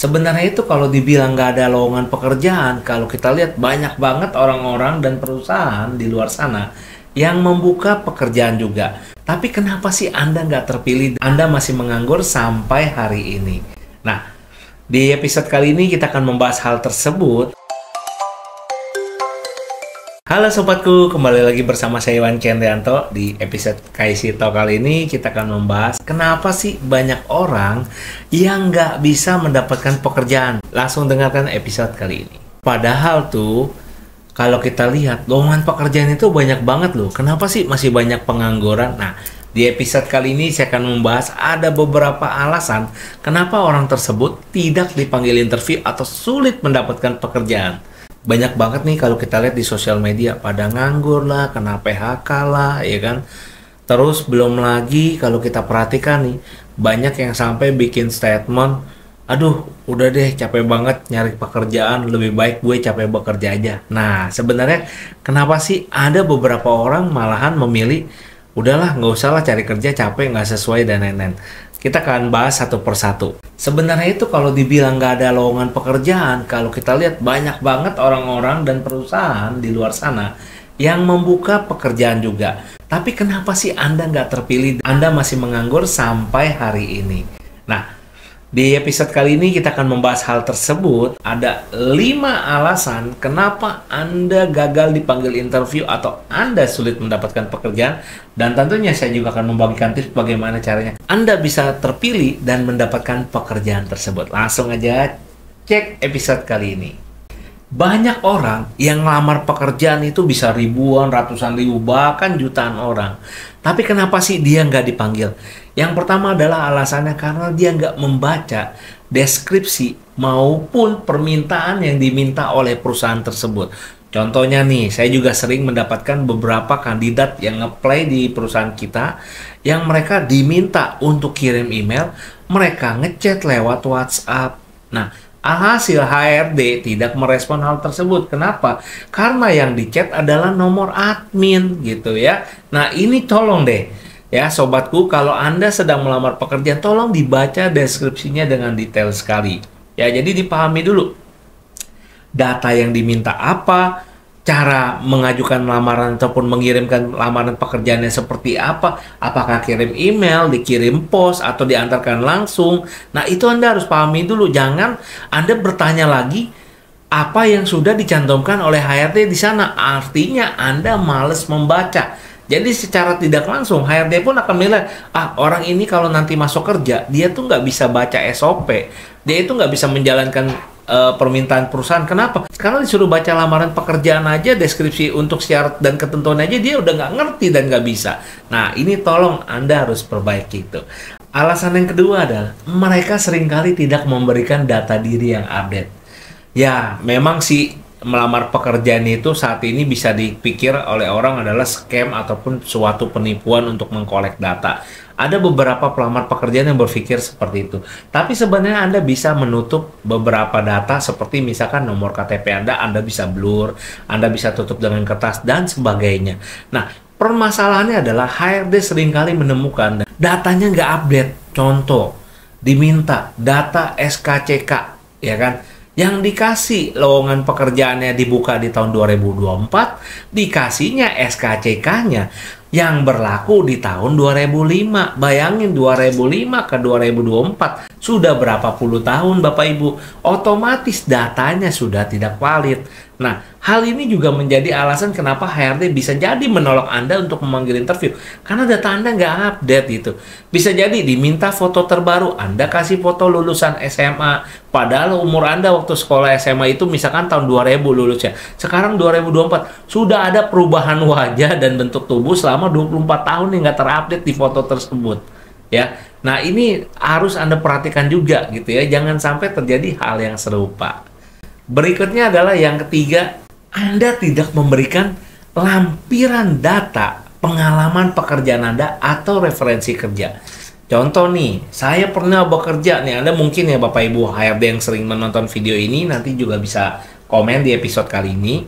Sebenarnya itu kalau dibilang nggak ada lowongan pekerjaan, kalau kita lihat banyak banget orang-orang dan perusahaan di luar sana yang membuka pekerjaan juga. Tapi kenapa sih Anda nggak terpilih? Anda masih menganggur sampai hari ini. Nah, di episode kali ini kita akan membahas hal tersebut. Halo sobatku, kembali lagi bersama saya Iwan Kendrianto. Di episode KIC Talk kali ini kita akan membahas kenapa sih banyak orang yang nggak bisa mendapatkan pekerjaan. Langsung dengarkan episode kali ini. Padahal tuh, kalau kita lihat lowongan pekerjaan itu banyak banget loh. Kenapa sih masih banyak pengangguran? Nah, di episode kali ini saya akan membahas ada beberapa alasan kenapa orang tersebut tidak dipanggil interview atau sulit mendapatkan pekerjaan. Banyak banget nih kalau kita lihat di sosial media, pada nganggur lah, kena PHK lah, ya kan. Terus belum lagi kalau kita perhatikan nih, banyak yang sampai bikin statement, aduh udah deh capek banget nyari pekerjaan, lebih baik gue capek bekerja aja. Nah, sebenarnya kenapa sih ada beberapa orang malahan memilih, udahlah nggak usah lah cari kerja, capek, nggak sesuai dan lain-lain. Kita akan bahas satu persatu. Sebenarnya itu kalau dibilang nggak ada lowongan pekerjaan, kalau kita lihat banyak banget orang-orang dan perusahaan di luar sana yang membuka pekerjaan juga. Tapi kenapa sih Anda nggak terpilih? Anda masih menganggur sampai hari ini. Nah, di episode kali ini kita akan membahas hal tersebut. Ada 5 alasan kenapa Anda gagal dipanggil interview atau Anda sulit mendapatkan pekerjaan. Dan tentunya saya juga akan membagikan tips bagaimana caranya Anda bisa terpilih dan mendapatkan pekerjaan tersebut. Langsung aja cek episode kali ini. Banyak orang yang ngelamar pekerjaan itu bisa ribuan, ratusan ribu, bahkan jutaan orang. Tapi kenapa sih dia nggak dipanggil? Yang pertama adalah alasannya karena dia nggak membaca deskripsi maupun permintaan yang diminta oleh perusahaan tersebut. Contohnya nih, saya juga sering mendapatkan beberapa kandidat yang nge-apply di perusahaan kita yang mereka diminta untuk kirim email, mereka ngechat lewat WhatsApp. Nah, alhasil HRD tidak merespon hal tersebut. Kenapa? Karena yang dicat adalah nomor admin gitu ya. Nah, ini tolong deh ya sobatku, kalau Anda sedang melamar pekerjaan, tolong dibaca deskripsinya dengan detail sekali. Ya, jadi dipahami dulu data yang diminta apa, cara mengajukan lamaran ataupun mengirimkan lamaran pekerjaannya seperti apa, apakah kirim email, dikirim pos, atau diantarkan langsung. Nah, itu Anda harus pahami dulu. Jangan Anda bertanya lagi apa yang sudah dicantumkan oleh HRD di sana. Artinya Anda males membaca. Jadi secara tidak langsung HRD pun akan menilai, orang ini kalau nanti masuk kerja, dia tuh nggak bisa baca SOP, dia itu nggak bisa menjalankan permintaan perusahaan. Kenapa? Karena disuruh baca lamaran pekerjaan aja, deskripsi untuk syarat dan ketentuan aja dia udah nggak ngerti dan nggak bisa. Nah, ini tolong Anda harus perbaiki itu. Alasan yang kedua adalah mereka seringkali tidak memberikan data diri yang update. Ya, memang sih melamar pekerjaan itu saat ini bisa dipikir oleh orang adalah scam ataupun suatu penipuan untuk mengkolek data. Ada beberapa pelamar pekerjaan yang berpikir seperti itu. Tapi sebenarnya Anda bisa menutup beberapa data seperti misalkan nomor KTP Anda bisa blur, Anda bisa tutup dengan kertas dan sebagainya. Nah, permasalahannya adalah HRD seringkali menemukan datanya nggak update. Contoh, diminta data SKCK, ya kan? Yang dikasih lowongan pekerjaannya dibuka di tahun 2024, dikasihnya SKCK-nya yang berlaku di tahun 2005. Bayangin 2005 ke 2024, sudah berapa puluh tahun Bapak Ibu, otomatis datanya sudah tidak valid. Nah, hal ini juga menjadi alasan kenapa HRD bisa jadi menolak Anda untuk memanggil interview. Karena data Anda nggak update itu. Bisa jadi diminta foto terbaru, Anda kasih foto lulusan SMA. Padahal umur Anda waktu sekolah SMA itu misalkan tahun 2000 lulusnya. Sekarang 2024, sudah ada perubahan wajah dan bentuk tubuh selama 24 tahun yang nggak terupdate di foto tersebut. Ya, nah ini harus Anda perhatikan juga gitu ya. Jangan sampai terjadi hal yang serupa. Berikutnya adalah yang ketiga, Anda tidak memberikan lampiran data pengalaman pekerjaan Anda atau referensi kerja. Contoh nih, saya pernah bekerja nih, Anda mungkin ya Bapak Ibu HRD yang sering menonton video ini nanti juga bisa komen di episode kali ini.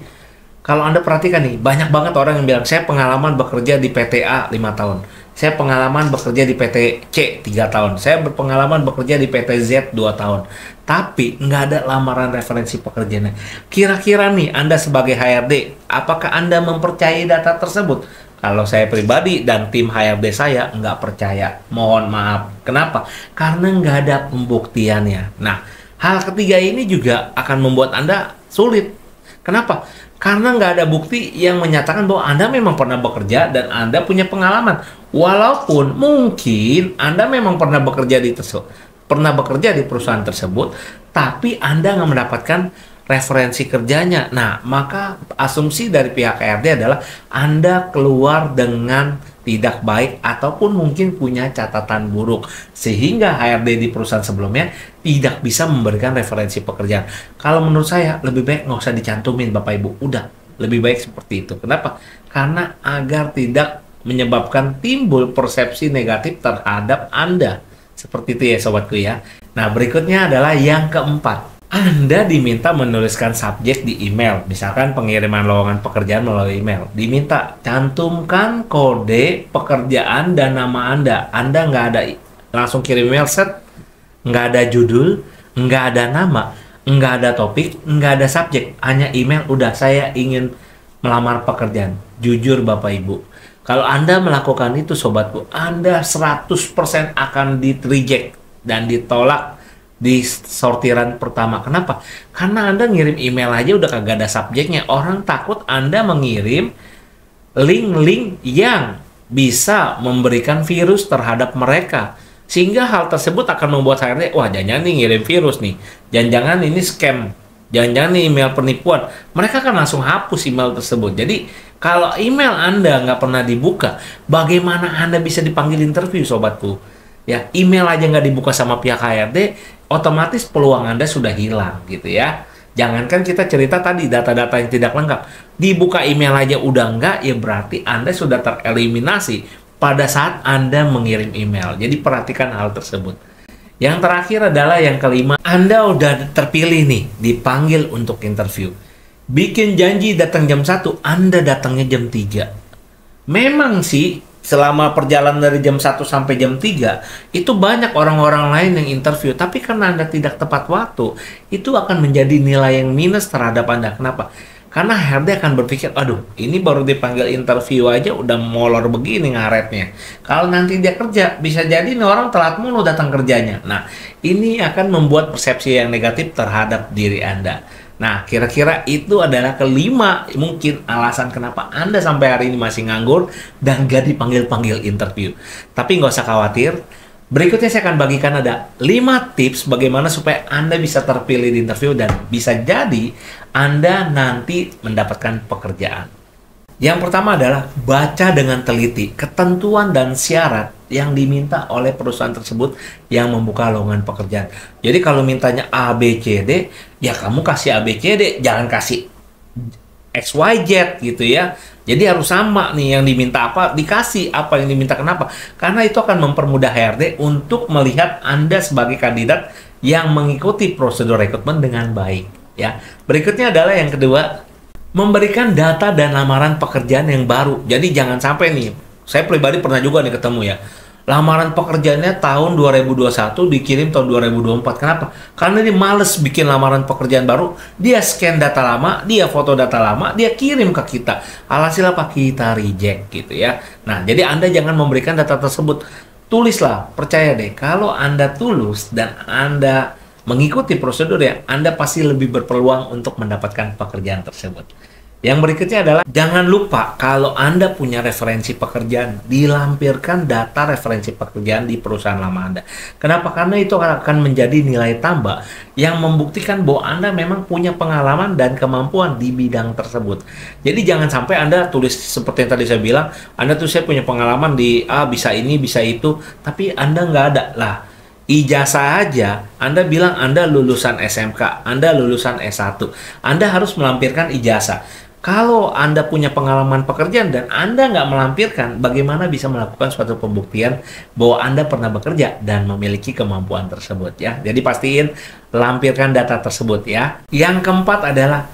Kalau Anda perhatikan nih, banyak banget orang yang bilang, saya pengalaman bekerja di PTA 5 tahun. saya pengalaman bekerja di PT C 3 tahun, saya berpengalaman bekerja di PT Z 2 tahun. Tapi nggak ada lamaran referensi pekerjaannya. Kira-kira nih, Anda sebagai HRD, apakah Anda mempercayai data tersebut? Kalau saya pribadi dan tim HRD saya nggak percaya. Mohon maaf. Kenapa? Karena nggak ada pembuktiannya. Nah, hal ketiga ini juga akan membuat Anda sulit. Kenapa? Karena nggak ada bukti yang menyatakan bahwa Anda memang pernah bekerja dan Anda punya pengalaman. Walaupun mungkin Anda memang pernah bekerja di perusahaan tersebut, tapi Anda nggak mendapatkan referensi kerjanya. Nah, maka asumsi dari pihak HRD adalah Anda keluar dengan tidak baik ataupun mungkin punya catatan buruk, sehingga HRD di perusahaan sebelumnya tidak bisa memberikan referensi pekerjaan. Kalau menurut saya lebih baik nggak usah dicantumin Bapak Ibu, udah lebih baik seperti itu. Kenapa? Karena agar tidak menyebabkan timbul persepsi negatif terhadap Anda. Seperti itu ya sobatku ya. Nah, berikutnya adalah yang keempat. Anda diminta menuliskan subjek di email, misalkan pengiriman lowongan pekerjaan melalui email. Diminta cantumkan kode pekerjaan dan nama Anda. Anda nggak ada langsung kirim email set, nggak ada judul, nggak ada nama, nggak ada topik, nggak ada subjek, hanya email. Udah, saya ingin melamar pekerjaan. Jujur Bapak Ibu, kalau Anda melakukan itu sobatku, Anda 100% akan di-reject dan ditolak di sortiran pertama. Kenapa? Karena Anda ngirim email aja udah kagak ada subjeknya. Orang takut Anda mengirim link-link yang bisa memberikan virus terhadap mereka. Sehingga hal tersebut akan membuat HRD, wah jangan-jangan nih ngirim virus nih. Jangan-jangan ini scam. Jangan-jangan ini email penipuan. Mereka akan langsung hapus email tersebut. Jadi, kalau email Anda nggak pernah dibuka, bagaimana Anda bisa dipanggil interview, sobatku? Ya, email aja nggak dibuka sama pihak HRD, otomatis peluang Anda sudah hilang gitu ya. Jangankan kita cerita tadi data-data yang tidak lengkap, dibuka email aja udah enggak, ya berarti Anda sudah tereliminasi pada saat Anda mengirim email. Jadi perhatikan hal tersebut. Yang terakhir adalah yang kelima, Anda udah terpilih nih, dipanggil untuk interview. Bikin janji datang jam 1, Anda datangnya jam 3. Memang sih, selama perjalanan dari jam 1 sampai jam 3, itu banyak orang-orang lain yang interview. Tapi karena Anda tidak tepat waktu, itu akan menjadi nilai yang minus terhadap Anda. Kenapa? Karena HRD akan berpikir, aduh, ini baru dipanggil interview aja udah molor begini ngaretnya. Kalau nanti dia kerja, bisa jadi nih orang telat mulu datang kerjanya. Nah, ini akan membuat persepsi yang negatif terhadap diri Anda. Nah, kira-kira itu adalah kelima mungkin alasan kenapa Anda sampai hari ini masih nganggur dan gak dipanggil-panggil interview. Tapi nggak usah khawatir. Berikutnya saya akan bagikan ada 5 tips bagaimana supaya Anda bisa terpilih di interview dan bisa jadi Anda nanti mendapatkan pekerjaan. Yang pertama adalah baca dengan teliti ketentuan dan syarat yang diminta oleh perusahaan tersebut yang membuka lowongan pekerjaan. Jadi kalau mintanya A, B, C, D, ya kamu kasih A, B, C, D, jangan kasih X, Y, Z gitu ya. Jadi harus sama nih, yang diminta apa, dikasih apa yang diminta. Kenapa? Karena itu akan mempermudah HRD untuk melihat Anda sebagai kandidat yang mengikuti prosedur rekrutmen dengan baik. Ya. Berikutnya adalah yang kedua, memberikan data dan lamaran pekerjaan yang baru. Jadi jangan sampai nih, saya pribadi pernah juga nih ketemu ya, lamaran pekerjaannya tahun 2021 dikirim tahun 2024. Kenapa? Karena dia males bikin lamaran pekerjaan baru. Dia scan data lama, dia foto data lama, dia kirim ke kita. Alhasil apa? Kita reject gitu ya. Nah, jadi Anda jangan memberikan data tersebut. Tulislah, percaya deh, kalau Anda tulus dan Anda mengikuti prosedur ya, Anda pasti lebih berpeluang untuk mendapatkan pekerjaan tersebut. Yang berikutnya adalah jangan lupa kalau Anda punya referensi pekerjaan, dilampirkan data referensi pekerjaan di perusahaan lama Anda. Kenapa? Karena itu akan menjadi nilai tambah yang membuktikan bahwa Anda memang punya pengalaman dan kemampuan di bidang tersebut. Jadi jangan sampai Anda tulis seperti yang tadi saya bilang, Anda tuh saya punya pengalaman di A, bisa ini, bisa itu, tapi Anda nggak ada. Lah, ijazah aja, Anda bilang Anda lulusan SMK, Anda lulusan S1, Anda harus melampirkan ijazah. Kalau Anda punya pengalaman pekerjaan dan Anda nggak melampirkan, bagaimana bisa melakukan suatu pembuktian bahwa Anda pernah bekerja dan memiliki kemampuan tersebut ya. Jadi pastiin lampirkan data tersebut ya. Yang keempat adalah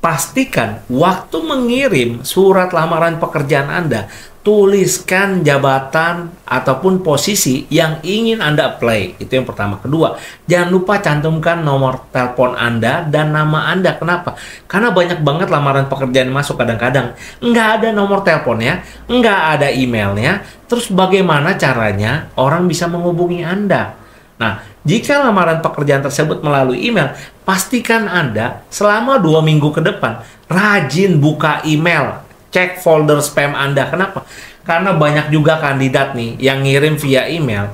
pastikan waktu mengirim surat lamaran pekerjaan Anda, tuliskan jabatan ataupun posisi yang ingin Anda apply. Itu yang pertama. Kedua, jangan lupa cantumkan nomor telepon Anda dan nama Anda. Kenapa? Karena banyak banget lamaran pekerjaan masuk kadang-kadang. Nggak ada nomor teleponnya, nggak ada emailnya. Terus bagaimana caranya orang bisa menghubungi Anda? Nah, jika lamaran pekerjaan tersebut melalui email, pastikan Anda selama 2 minggu ke depan rajin buka email. Cek folder spam Anda. Kenapa? Karena banyak juga kandidat nih yang ngirim via email.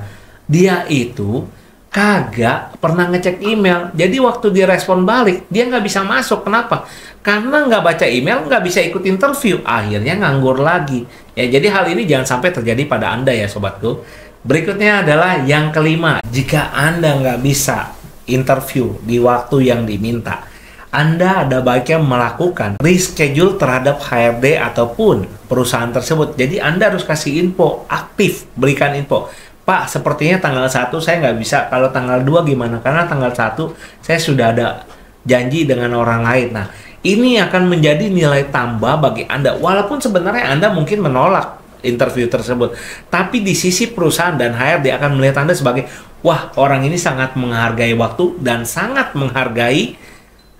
Dia itu kagak pernah ngecek email. Jadi waktu dia respon balik, dia nggak bisa masuk. Kenapa? Karena nggak baca email, nggak bisa ikut interview. Akhirnya nganggur lagi. Ya, jadi hal ini jangan sampai terjadi pada Anda ya sobatku. Berikutnya adalah yang kelima. Jika Anda nggak bisa interview di waktu yang diminta, Anda ada baiknya melakukan reschedule terhadap HRD ataupun perusahaan tersebut. Jadi Anda harus kasih info, aktif berikan info. Pak, sepertinya tanggal 1 saya nggak bisa, kalau tanggal 2 gimana? Karena tanggal 1 saya sudah ada janji dengan orang lain. Nah, ini akan menjadi nilai tambah bagi Anda. Walaupun sebenarnya Anda mungkin menolak interview tersebut. Tapi di sisi perusahaan dan HRD akan melihat Anda sebagai, wah, orang ini sangat menghargai waktu dan sangat menghargai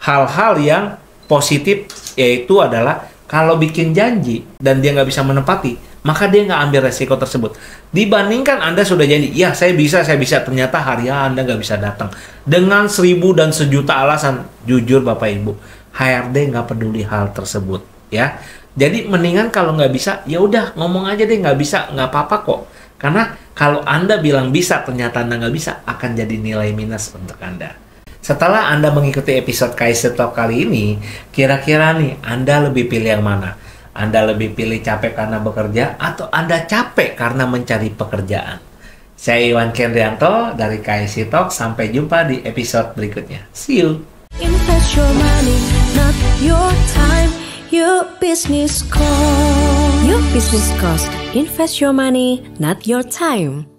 hal-hal yang positif, yaitu adalah kalau bikin janji dan dia nggak bisa menepati, maka dia nggak ambil resiko tersebut. Dibandingkan Anda sudah janji, ya saya bisa, ternyata hari Anda nggak bisa datang. Dengan 1000 dan sejuta alasan, jujur Bapak Ibu, HRD nggak peduli hal tersebut. Ya, jadi mendingan kalau nggak bisa, ya udah ngomong aja deh nggak bisa, nggak apa-apa kok. Karena kalau Anda bilang bisa, ternyata Anda nggak bisa, akan jadi nilai minus untuk Anda. Setelah Anda mengikuti episode KIC Talk kali ini, kira-kira nih Anda lebih pilih yang mana? Anda lebih pilih capek karena bekerja atau Anda capek karena mencari pekerjaan? Saya Iwan Kendrianto dari KIC Talk. Sampai jumpa di episode berikutnya. See you! Invest your money, not your time. Your business cost. Invest your money, not your time.